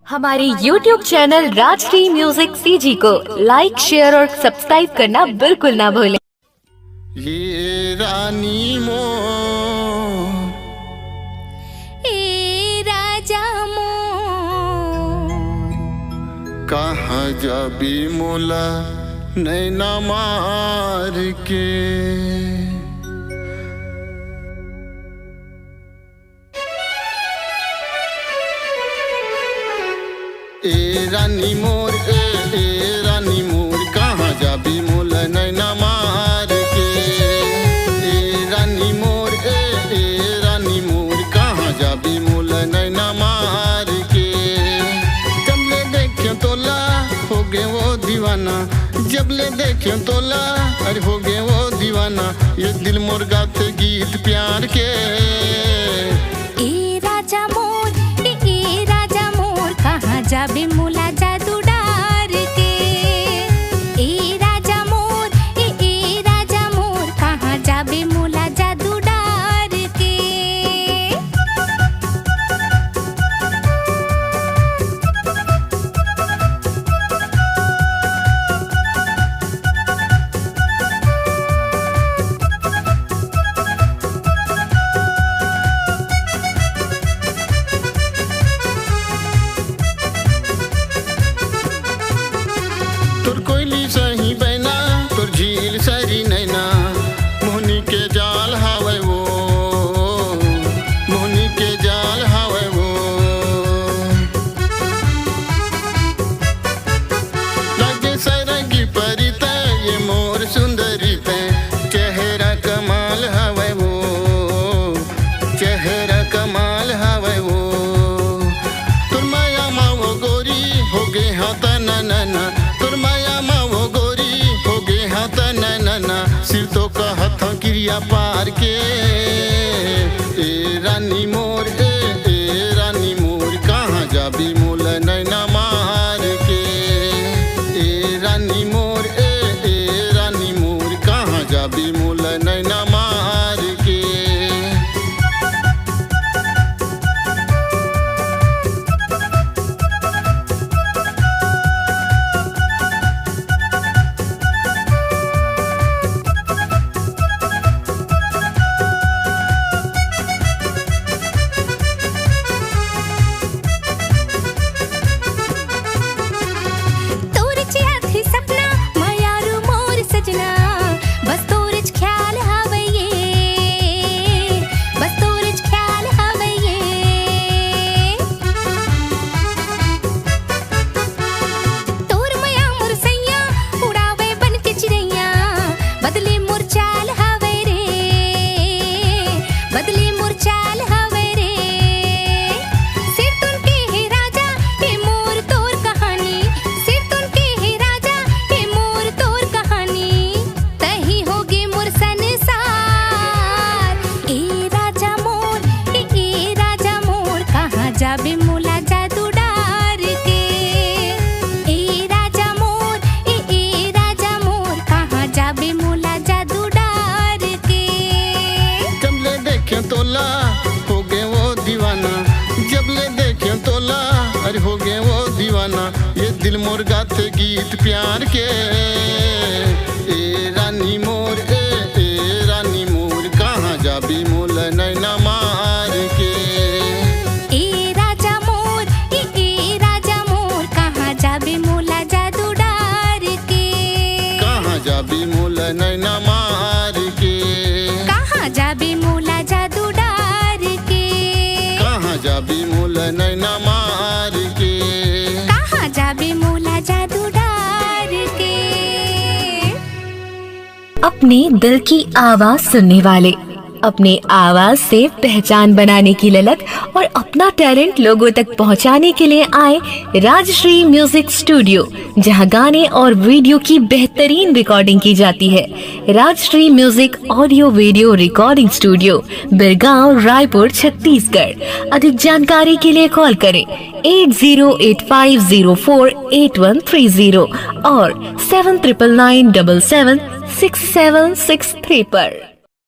हमारे YouTube channel Rajshri music CG को like, share और सब्सक्राइब करना बिल्कुल ना भूलें। ये रानी मोर, ए राजा मोर, कहाँ जाबी मोला नैना मार के। ए रानी मोर, ए रानी मोर, कहाँ जाबी मोला नैना मार के। ए रानी मोर, ए रानी मोर, कहाँ जाबी मोला नैना मार के। जब ले देखे तोला हो गए वो दीवाना, जब ले देखे तोला अरे हो गए वो दीवाना। ये दिल मोर गाते गीत प्यार के। ए राजा मोर, ए राजा मोर, कहाँ जाबे मोला जादू डार के। ए राजा मोर, ए राजा मोर, कहाँ जाबे मोला जादू डार के। तोर कोयली सही बहना, तोर झील सरी नैना, मोहनी के जाल हावे वो, मोहनी के जाल हावे वो। लागे सरगी परी ते ये मोर सुंदरी ते, चेहरा कमाल हावे वो, चेहरा कमाल हावे वो। तोर माया मावो गोरी हो गे हाथ नैना, तोर माया मावो गोरी हो गे हाथ नैना। सिर तो का हथ क्रिया पार के। ए रानी मोर, ए रानी मोर, कहाँ जाबी मोल नैना मार के। ए रानी मोर, ए रानी मोर, कहाँ जाबी मोल नैना मार के। जाबे मोला जादू डार के। ए राजा मोर, ए राजा मोर, कहाँ जाबे मोला जादू डार के। जब ले देखे तोला हो गए वो दीवाना, जब ले देखे तोला अरे हो गए वो दीवाना। ये दिल मोर गाते गीत प्यार के। ए रानी मोर, ए रानी मोर, कहाँ जाबी मोल नैना मार के। ए राजा मोर, ए राजा मोर, कहाँ जाबे मोला जादू डार के। कहाँ जाबी मोल नैना मार के। कहाँ जाबे मोला जादू डार के। कहाँ जाबी मोल नैना मार के। कहाँ जाबे मोला जादू डार के। अपने दिल की आवाज सुनने वाले, अपने आवाज से पहचान बनाने की ललक और अपना टैलेंट लोगों तक पहुंचाने के लिए आए राजश्री म्यूजिक स्टूडियो, जहां गाने और वीडियो की बेहतरीन रिकॉर्डिंग की जाती है। Rajshri music audio video recording studio, Birgaon, Raipur, Chhattisgarh. अधिक जानकारी के लिए कॉल करें 8085048130 और 7999776763 पर।